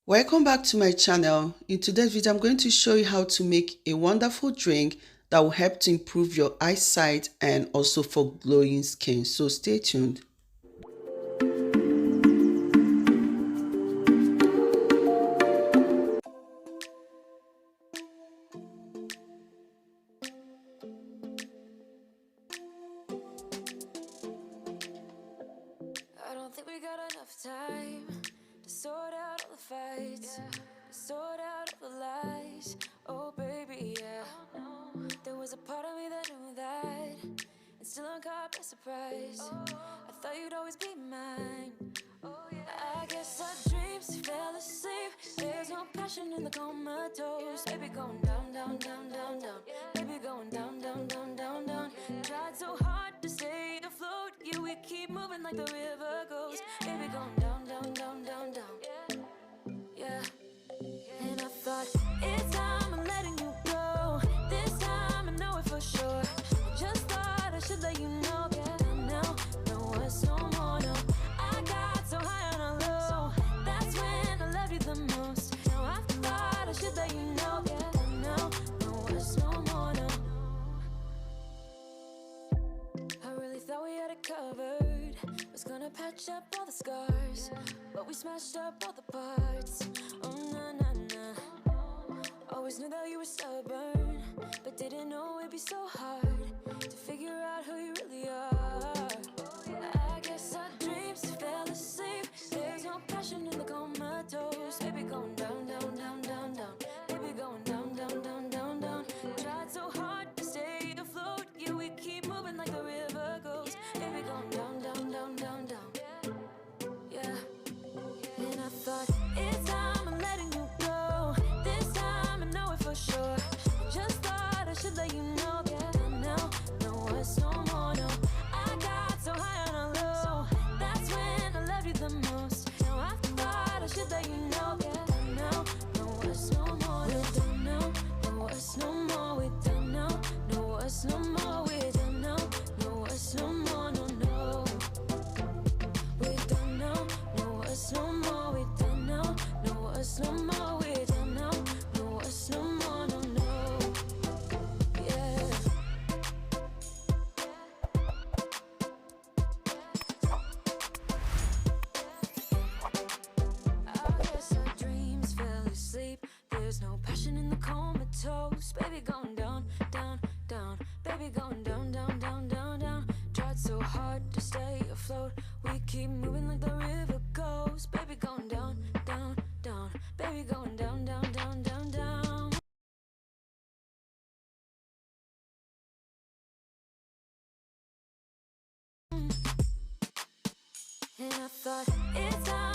Welcome back to my channel. In today's video, I'm going to show you how to make a wonderful drink that will help to improve your eyesight and also for glowing skin. So stay tuned. I don't think we got enough time to sort out all the fights, to sort out all the lies. Oh baby, yeah. There was a part of me that knew that, and still I'm caught by surprise. I thought you'd always be mine. I guess our dreams fell asleep. There's no passion in the comatose. Baby going down, down, down, down, down. Baby going down, down, down, down, down. Tried so hard to stay afloat. Yeah, we keep moving like the river goes. Baby going down, down, down, down, down. Yeah. And I thought, it's time I'm letting you go. This time I know it for sure. Just thought I should let you know. Yeah, now, no, it's no more, no. I got so high on a low. That's when I loved you the most. Now I thought I should let you know. Yeah, now, no, it's no more, no. I really thought we had it covered. Was gonna patch up all the scars, but we smashed up all the parts. Oh, na, na, na. Always knew that you were stubborn, but didn't know it'd be so hard to figure out who you really are. I guess our dreams fell asleep. There's no passion in the comatose. Baby going down, down, down, down, down. Baby going down, down, down, down, down. Tried so hard to stay afloat. Yeah, we keep moving like the river goes. Baby going down, down, down, down, down. Yeah. And I thought, it's time I'm letting you go. This time I know it for sure. Just thought I should let you know. Yeah, now, no, it's no more, no. I got so high on a low. That's when I loved you the most. Now I thought I should let you know. Yeah, now, no, it's no more, no. We don't know, no, it's no more. We don't know, no, it's no more. We don't know, no, it's no more, no, no. We don't know, no, it's no more. We don't know, no, it's no more. We don't know, no, it's no more, no, no. Yeah. I guess our dreams fell asleep. There's no passion in the comatose. Baby going down, down, down. Baby going down, down, down, down, down. Tried so hard to stay afloat. We keep moving like the river goes. Baby going down, down, down. Baby going down, down, down, down, down. And I thought, it's time